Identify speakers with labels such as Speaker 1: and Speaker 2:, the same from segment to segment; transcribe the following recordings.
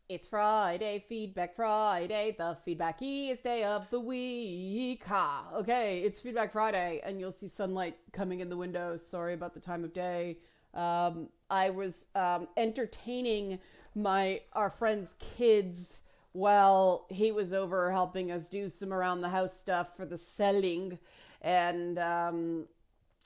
Speaker 1: It's Friday, Feedback Friday, the feedbackiest day of the week. Ha! Okay, it's Feedback Friday, and you'll see sunlight coming in the windows. Sorry about the time of day. I was entertaining our friend's kids while he was over helping us do some around the house stuff for the selling, and uh,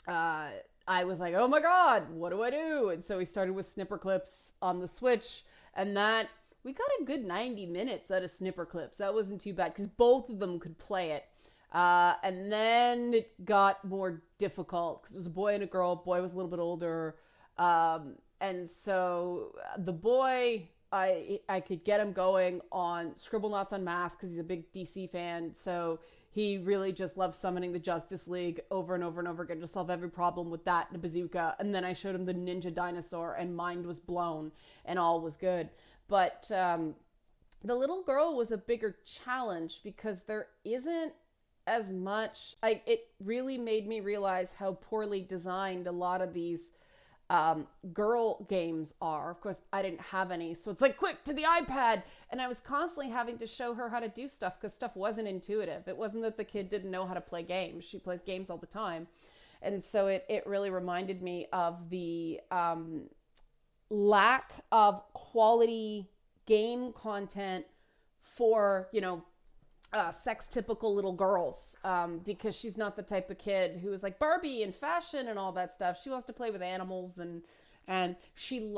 Speaker 1: I was like, oh my god, what do I do? And so we started with snipper clips on the Switch, and that we got a good 90 minutes out of snipper clips. That wasn't too bad because both of them could play it. And then it got more difficult because it was a boy and a girl. Boy was a little bit older. And so the boy, I could get him going on Scribblenauts Unmasked because he's a big DC fan. So he really just loves summoning the Justice League over and over and over again to solve every problem with that and a bazooka. And then I showed him the Ninja Dinosaur, and mind was blown, and all was good. But the little girl was a bigger challenge because there isn't as much. It really made me realize how poorly designed a lot of these girl games are. Of course, I didn't have any, so it's like, quick to the iPad. And I was constantly having to show her how to do stuff because stuff wasn't intuitive. It wasn't that the kid didn't know how to play games. She plays games all the time. And so it really reminded me of the lack of quality game content for, sex typical little girls, because she's not the type of kid who is like Barbie and fashion and all that stuff. She wants to play with animals, and she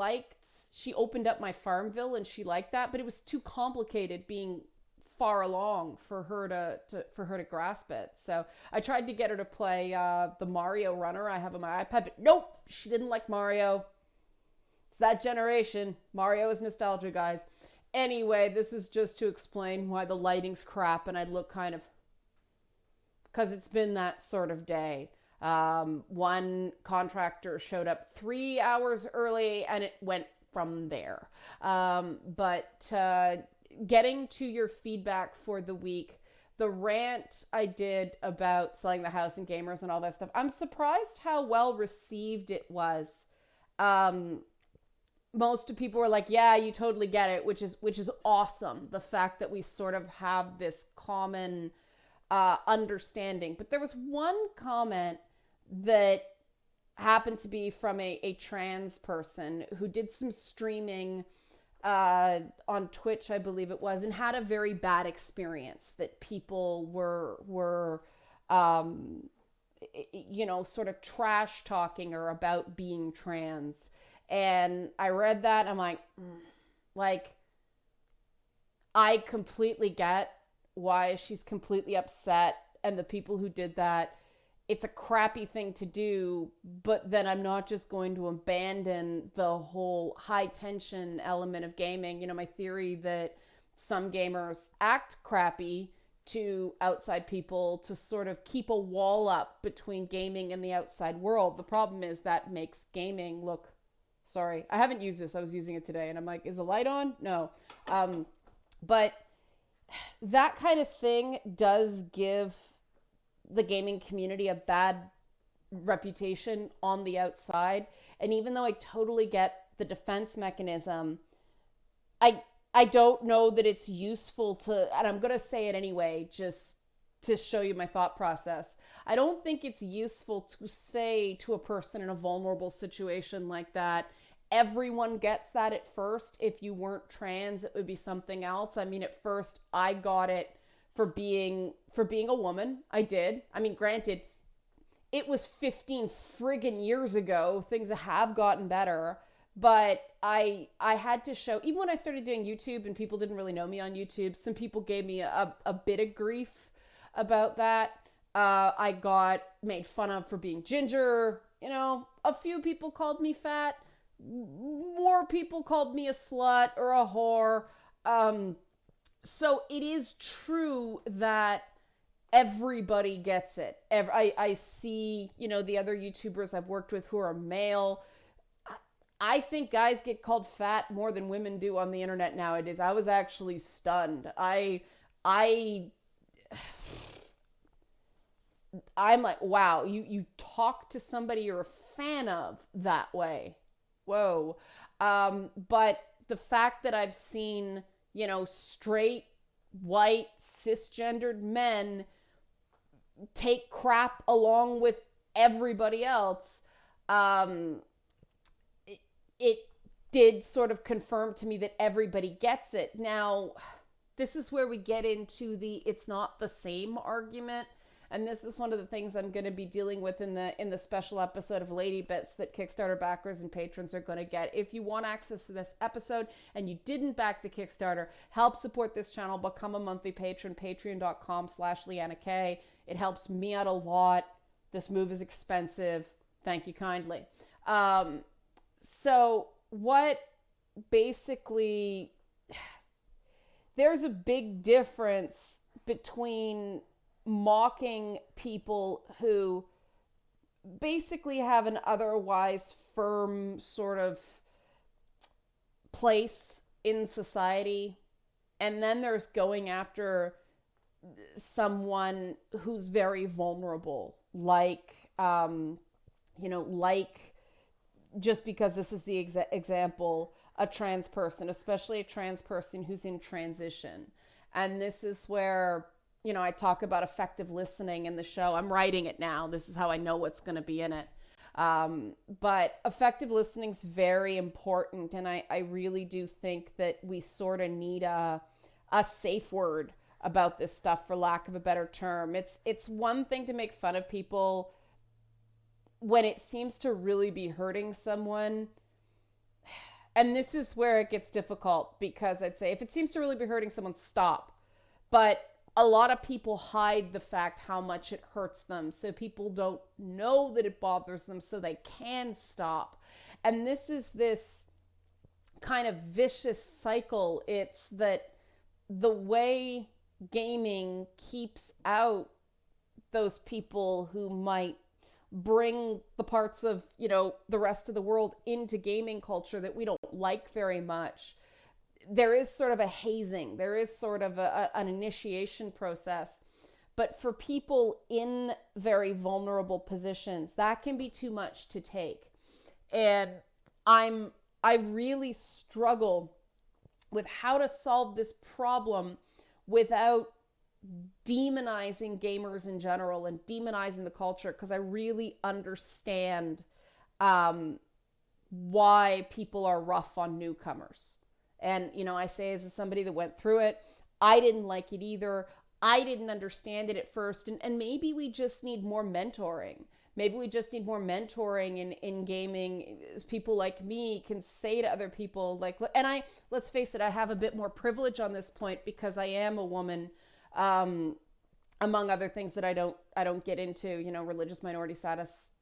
Speaker 1: opened up my Farmville and she liked that, but it was too complicated being far along for her to grasp it. So I tried to get her to play the Mario Runner I have on my iPad, but nope, she didn't like Mario. It's that generation. Mario is nostalgia, guys. Anyway, this is just to explain why the lighting's crap and I look kind of... because it's been that sort of day. One contractor showed up 3 hours early and it went from there. But getting to your feedback for the week, the rant I did about selling the house and gamers and all that stuff, I'm surprised how well received it was. Most people were like, yeah, you totally get it, which is awesome. The fact that we sort of have this common understanding. But there was one comment that happened to be from a trans person who did some streaming on Twitch, I believe it was, and had a very bad experience that people were sort of trash talking her about being trans. And I read that and I'm like, I completely get why she's completely upset, and the people who did that, it's a crappy thing to do, but then I'm not just going to abandon the whole high tension element of gaming. My theory that some gamers act crappy to outside people to sort of keep a wall up between gaming and the outside world. The problem is that makes gaming look... Sorry, I haven't used this. I was using it today and I'm like, is the light on? No. But that kind of thing does give the gaming community a bad reputation on the outside. And even though I totally get the defense mechanism, I don't know that it's useful to, and I'm going to say it anyway, just to show you my thought process. I don't think it's useful to say to a person in a vulnerable situation like that, everyone gets that at first. If you weren't trans, it would be something else. I mean, at first I got it for being a woman. I did. I mean, granted, it was 15 friggin' years ago. Things have gotten better. But I had to show, even when I started doing YouTube and people didn't really know me on YouTube, some people gave me a bit of grief about that. I got made fun of for being ginger. A few people called me fat. More people called me a slut or a whore. So it is true that everybody gets it. I see, the other YouTubers I've worked with who are male. I think guys get called fat more than women do on the internet nowadays. I was actually stunned. I'm like, wow, you talk to somebody you're a fan of that way. Whoa. But the fact that I've seen straight, white, cisgendered men take crap along with everybody else, um, it did sort of confirm to me that everybody gets it. Now, this is where we get into the it's not the same argument. And this is one of the things I'm going to be dealing with in the special episode of Lady Bits that Kickstarter backers and patrons are going to get. If you want access to this episode and you didn't back the Kickstarter, help support this channel, become a monthly patron, patreon.com/Leanna K. It helps me out a lot. This move is expensive. Thank you kindly. So what basically, there's a big difference between mocking people who basically have an otherwise firm sort of place in society, and then there's going after someone who's very vulnerable, like just because this is the example, a trans person, especially a trans person who's in transition. And this is where I talk about effective listening in the show. I'm writing it now. This is how I know what's going to be in it. But effective listening is very important. And I really do think that we sort of need a safe word about this stuff, for lack of a better term. It's one thing to make fun of people when it seems to really be hurting someone. And this is where it gets difficult, because I'd say if it seems to really be hurting someone, stop. But a lot of people hide the fact how much it hurts them, so people don't know that it bothers them, so they can stop. And this is this kind of vicious cycle. It's that the way gaming keeps out those people who might bring the parts of, the rest of the world into gaming culture that we don't like very much. There is sort of a hazing. There is sort of an initiation process. But for people in very vulnerable positions, that can be too much to take. And I really struggle with how to solve this problem without demonizing gamers in general and demonizing the culture, because I really understand why people are rough on newcomers. And, I say, as somebody that went through it, I didn't like it either. I didn't understand it at first. And maybe we just need more mentoring. Maybe we just need more mentoring in gaming. People like me can say to other people, let's face it, I have a bit more privilege on this point because I am a woman, among other things that I don't get into, religious minority status,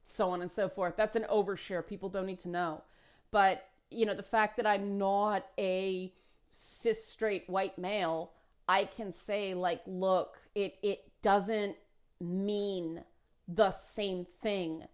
Speaker 1: so on and so forth. That's an overshare. People don't need to know. But the fact that I'm not a cis straight white male, I can say, look, it doesn't mean the same thing.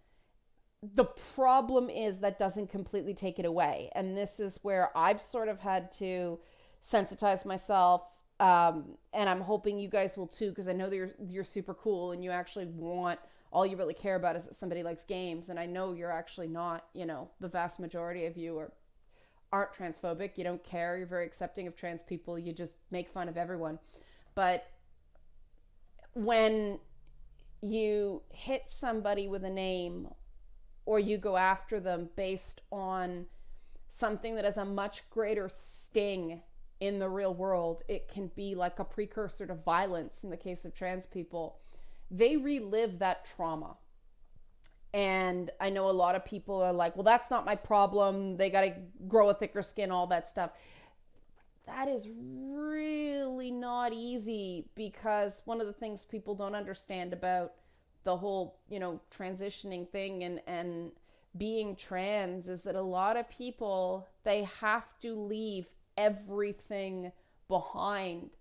Speaker 1: The problem is that doesn't completely take it away. And this is where I've sort of had to sensitize myself. And I'm hoping you guys will too, because I know that you're super cool and you actually want, all you really care about is that somebody likes games. And I know you're actually not, the vast majority of you aren't transphobic. You don't care. You're very accepting of trans people. You just make fun of everyone. But when you hit somebody with a name, or you go after them based on something that has a much greater sting in the real world, it can be like a precursor to violence. In the case of trans people, they relive that trauma. And I know a lot of people are like, well, that's not my problem. They got to grow a thicker skin, all that stuff. That is really not easy, because one of the things people don't understand about the whole, transitioning thing and being trans is that a lot of people, they have to leave everything behind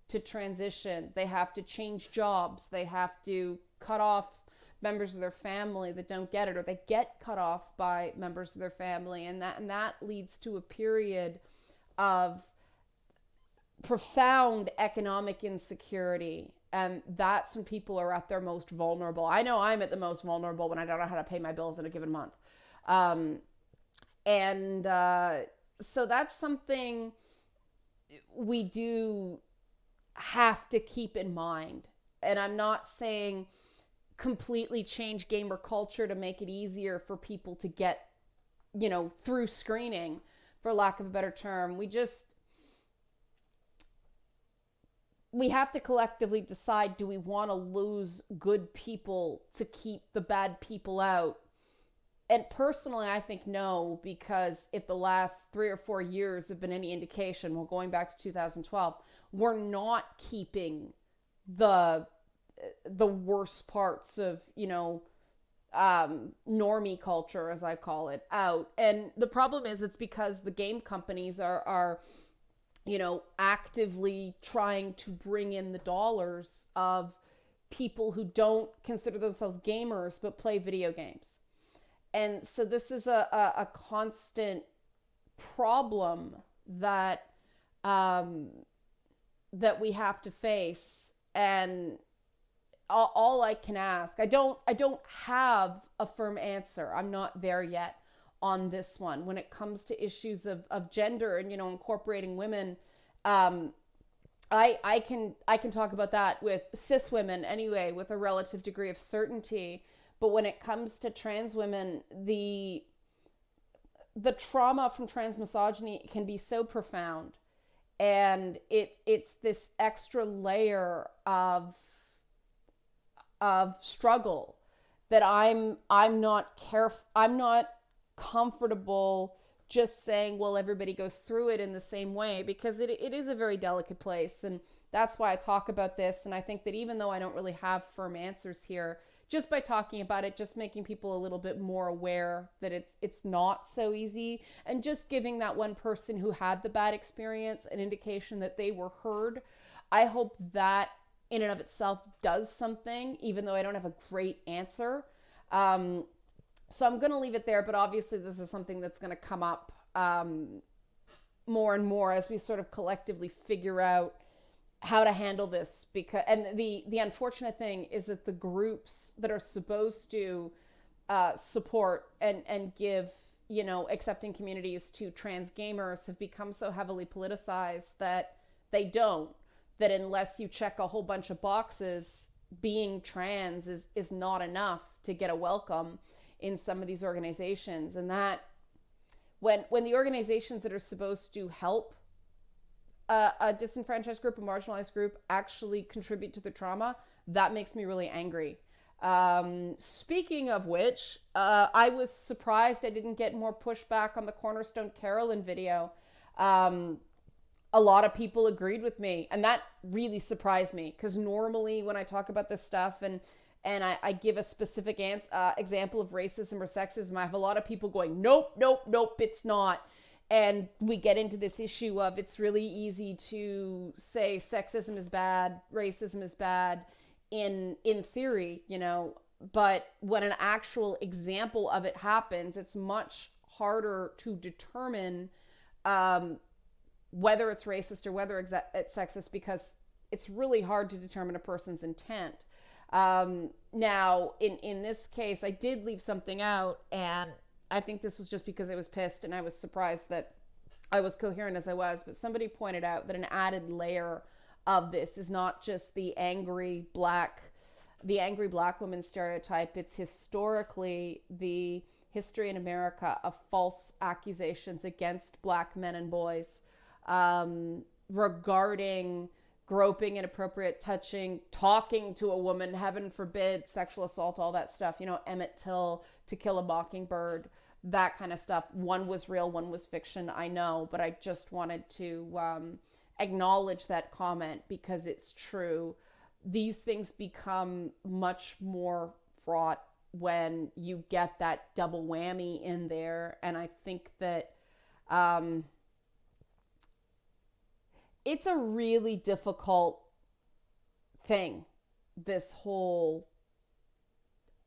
Speaker 1: to transition. They have to change jobs. They have to cut off members of their family that don't get it, or they get cut off by members of their family. And that leads to a period of profound economic insecurity. And that's when people are at their most vulnerable. I know I'm at the most vulnerable when I don't know how to pay my bills in a given month. So that's something we do have to keep in mind, and I'm not saying completely change gamer culture to make it easier for people to get, through screening, for lack of a better term. We have to collectively decide, do we want to lose good people to keep the bad people out? And personally, I think no, because if the last 3 or 4 years have been any indication, well, going back to 2012, we're not keeping the worst parts of, normie culture, as I call it, out. And the problem is, it's because the game companies are actively trying to bring in the dollars of people who don't consider themselves gamers but play video games. And so this is a constant problem that that we have to face. And all I can ask, I don't have a firm answer. I'm not there yet on this one when it comes to issues of gender and incorporating women. I can talk about that with cis women anyway, with a relative degree of certainty. But when it comes to trans women, the trauma from trans misogyny can be so profound, and it's this extra layer of struggle that I'm not comfortable just saying, well, everybody goes through it in the same way, because it is a very delicate place. And that's why I talk about this. And I think that even though I don't really have firm answers here, just by talking about it, just making people a little bit more aware that it's not so easy, and just giving that one person who had the bad experience an indication that they were heard. I hope that in and of itself does something, even though I don't have a great answer. So I'm going to leave it there, but obviously this is something that's going to come up more and more as we sort of collectively figure out how to handle this. And the unfortunate thing is that the groups that are supposed to support and give, accepting communities to trans gamers have become so heavily politicized that that unless you check a whole bunch of boxes, being trans is not enough to get a welcome in some of these organizations. And that when the organizations that are supposed to help a disenfranchised group, a marginalized group, actually contribute to the trauma, that makes me really angry. Speaking of which, I was surprised I didn't get more pushback on the Cornerstone Carolyn video. A lot of people agreed with me, and that really surprised me, because normally when I talk about this stuff and I give a specific example of racism or sexism, I have a lot of people going, nope, it's not. And we get into this issue of, it's really easy to say sexism is bad, racism is bad in theory, but when an actual example of it happens, it's much harder to determine whether it's racist or whether it's sexist, because it's really hard to determine a person's intent. Now, in this case, I did leave something out, and I think this was just because I was pissed and I was surprised that I was coherent as I was. But somebody pointed out that an added layer of this is not just the angry black woman stereotype. It's historically the history in America of false accusations against black men and boys regarding groping, inappropriate touching, talking to a woman, heaven forbid, sexual assault, all that stuff, Emmett Till, To Kill a Mockingbird, that kind of stuff. One was real, one was fiction, I know, but I just wanted to acknowledge that comment, because it's true. These things become much more fraught when you get that double whammy in there. And I think that it's a really difficult thing, this whole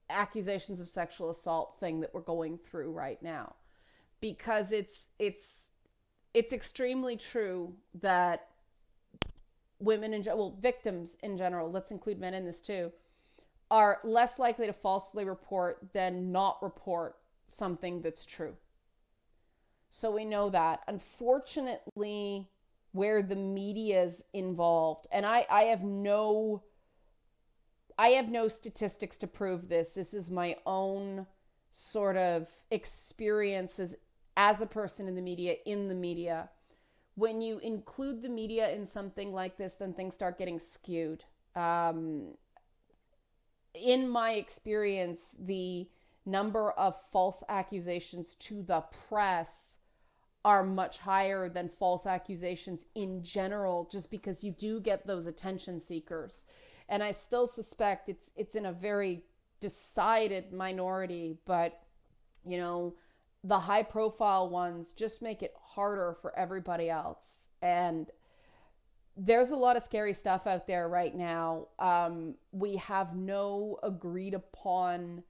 Speaker 1: accusations of sexual assault thing that we're going through right now, because it's extremely true that women victims in general, let's include men in this too, are less likely to falsely report than not report something that's true. So we know that. Unfortunately, where the media's involved. And I have no statistics to prove this. This is my own sort of experiences as a person in the media. When you include the media in something like this, then things start getting skewed. In my experience, the number of false accusations to the press are much higher than false accusations in general, just because you do get those attention seekers. And I still suspect it's in a very decided minority, but you know, the high profile ones just make it harder for everybody else. And there's a lot of scary stuff out there right now. We have no agreed upon,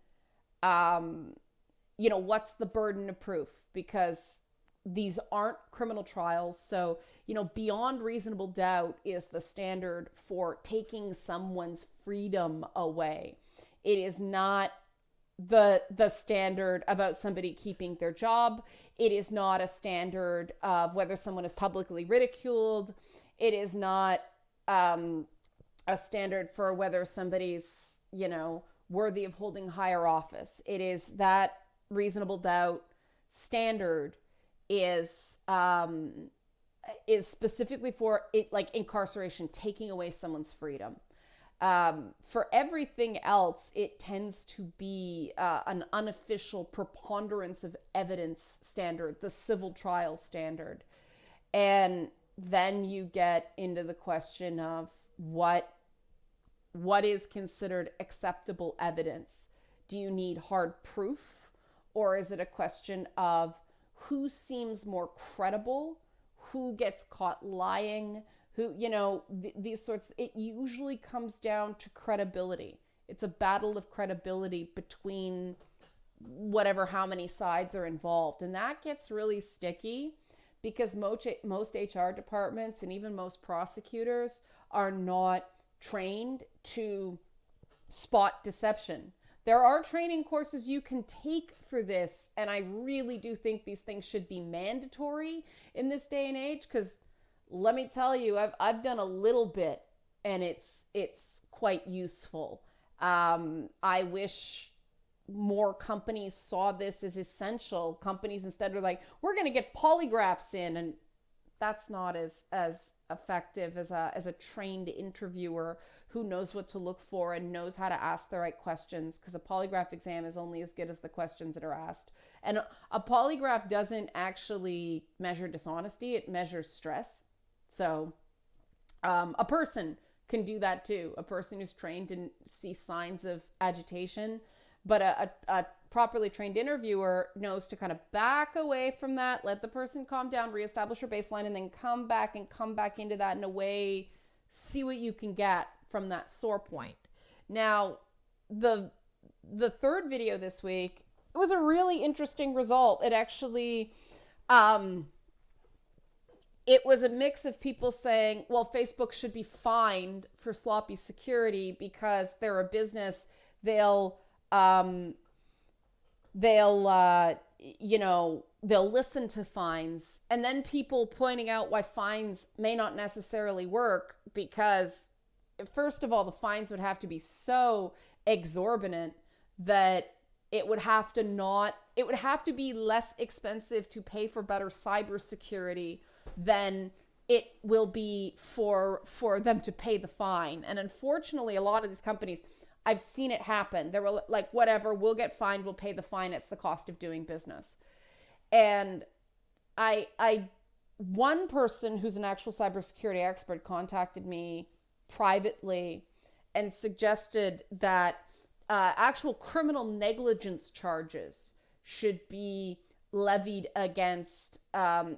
Speaker 1: what's the burden of proof, because these aren't criminal trials. So, beyond reasonable doubt is the standard for taking someone's freedom away. It is not the standard about somebody keeping their job. It is not a standard of whether someone is publicly ridiculed. It is not a standard for whether somebody's, worthy of holding higher office. It is that reasonable doubt standard is specifically for it, like incarceration, taking away someone's freedom. For everything else, it tends to be an unofficial preponderance of evidence standard, the civil trial standard. And then you get into the question of what is considered acceptable evidence. Do you need hard proof, or is it a question of who seems more credible, who gets caught lying, who, these sorts. It usually comes down to credibility. It's a battle of credibility between how many sides are involved. And that gets really sticky because most HR departments and even most prosecutors are not trained to spot deception. There are training courses you can take for this, and I really do think these things should be mandatory in this day and age, because let me tell you, I've done a little bit, and it's quite useful. I wish more companies saw this as essential. Companies instead are like, we're going to get polygraphs in, and that's not as effective as a trained interviewer who knows what to look for and knows how to ask the right questions, because a polygraph exam is only as good as the questions that are asked. And a polygraph doesn't actually measure dishonesty, it measures stress. So a person can do that too. A person who's trained and sees signs of agitation, but a properly trained interviewer knows to kind of back away from that, let the person calm down, reestablish her baseline, and then come back into that in a way, see what you can get from that sore point. Now, the third video this week, it was a really interesting result. It actually, it was a mix of people saying, well, Facebook should be fined for sloppy security because they're a business. They'll listen to fines, and then people pointing out why fines may not necessarily work, because first of all, the fines would have to be so exorbitant that it would have to be less expensive to pay for better cybersecurity than it will be for them to pay the fine. And unfortunately, a lot of these companies, I've seen it happen. They were like, whatever, we'll get fined, we'll pay the fine. It's the cost of doing business. And one person who's an actual cybersecurity expert contacted me privately and suggested that actual criminal negligence charges should be levied against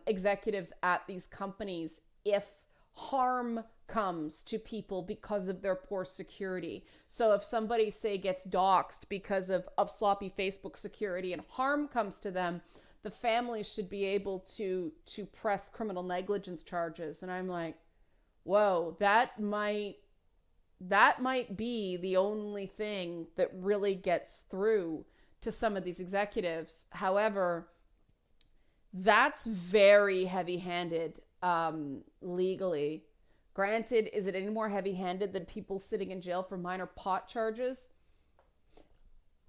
Speaker 1: executives at these companies if harm comes to people because of their poor security. So if somebody, say, gets doxxed because of sloppy Facebook security and harm comes to them, the family should be able to press criminal negligence charges. And I'm like, whoa, that might be the only thing that really gets through to some of these executives. However, that's very heavy-handed. legally. Granted, is it any more heavy-handed than people sitting in jail for minor pot charges?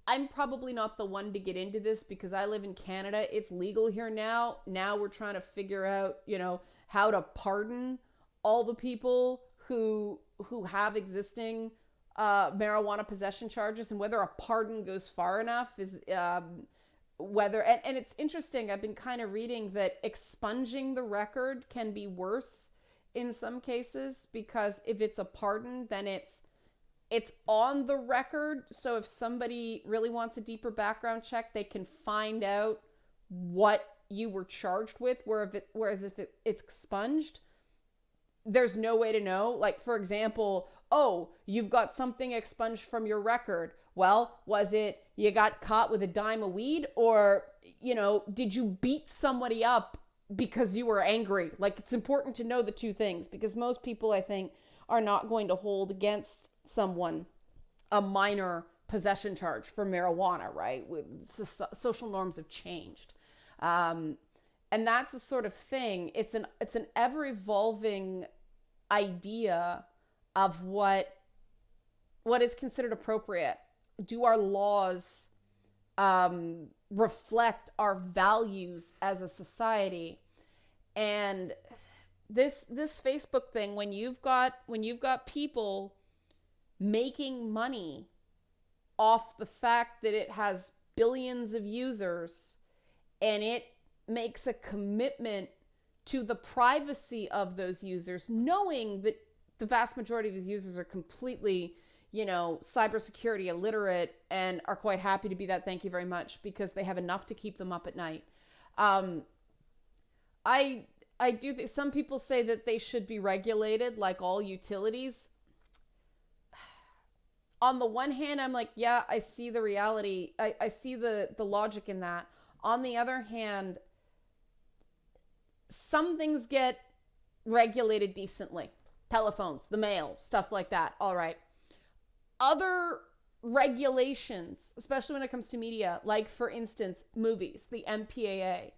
Speaker 1: I'm probably not the one to get into this because I live in Canada. It's legal here now. Now we're trying to figure out, how to pardon all the people who have existing marijuana possession charges, and whether a pardon goes far enough is whether and it's interesting. I've been kind of reading that expunging the record can be worse in some cases, because if it's a pardon, then it's on the record. So if somebody really wants a deeper background check, they can find out what you were charged with. Whereas if it's expunged, there's no way to know. Like, for example, oh, you've got something expunged from your record. Well, was it you got caught with a dime of weed, or, did you beat somebody up because you were angry? Like, it's important to know the two things, because most people, I think, are not going to hold against someone a minor possession charge for marijuana, right? Social norms have changed. And that's the sort of thing. It's an ever evolving idea of what is considered appropriate. Do our laws reflect our values as a society? And this Facebook thing, when you've got people making money off the fact that it has billions of users, and it makes a commitment to the privacy of those users, knowing that the vast majority of these users are completely, cybersecurity illiterate and are quite happy to be that. Thank you very much, because they have enough to keep them up at night. I do think some people say that they should be regulated like all utilities. On the one hand, I'm like, yeah, I see the reality. I see the logic in that. On the other hand, some things get regulated decently. Telephones, the mail, stuff like that. All right. Other regulations, especially when it comes to media, like, for instance, movies, the MPAA.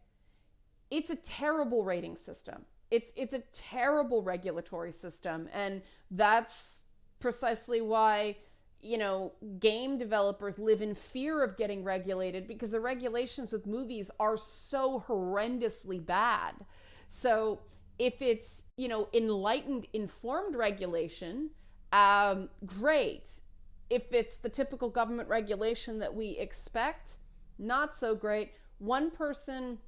Speaker 1: It's a terrible rating system. It's a terrible regulatory system. And that's precisely why, game developers live in fear of getting regulated, because the regulations with movies are so horrendously bad. So if it's, enlightened, informed regulation, great. If it's the typical government regulation that we expect, not so great. One person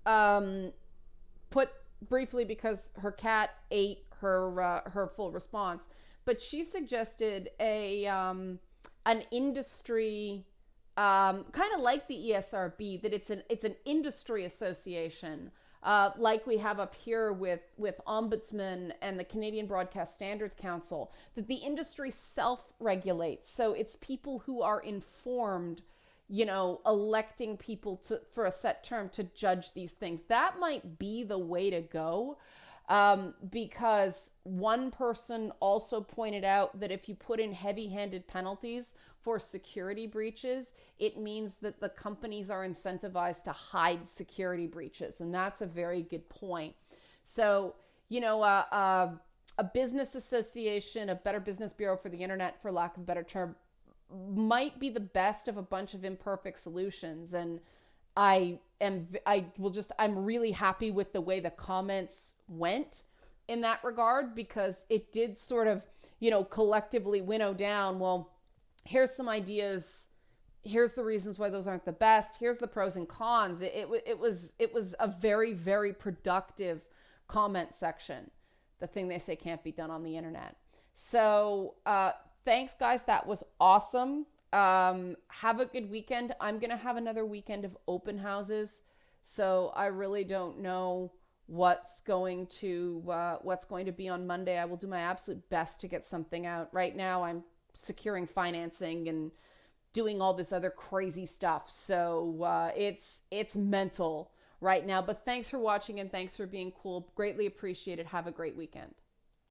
Speaker 1: put briefly, because her cat ate her full response, but she suggested an industry, kind of like the ESRB, that it's an industry association, like we have up here with Ombudsman and the Canadian Broadcast Standards Council, that the industry self-regulates. So it's people who are informed, electing people for a set term to judge these things. That might be the way to go. Because one person also pointed out that if you put in heavy-handed penalties for security breaches, it means that the companies are incentivized to hide security breaches. And that's a very good point. So, a business association, a Better Business Bureau for the internet, for lack of a better term, might be the best of a bunch of imperfect solutions. And I'm really happy with the way the comments went in that regard, because it did sort of, collectively winnow down, well, here's some ideas, here's the reasons why those aren't the best, here's the pros and cons. It was a very, very productive comment section, the thing they say can't be done on the internet. So thanks, guys. That was awesome. Have a good weekend. I'm going to have another weekend of open houses, so I really don't know what's going to be on Monday. I will do my absolute best to get something out. Right now, I'm securing financing and doing all this other crazy stuff. So it's mental right now. But thanks for watching, and thanks for being cool. Greatly appreciated. Have a great weekend.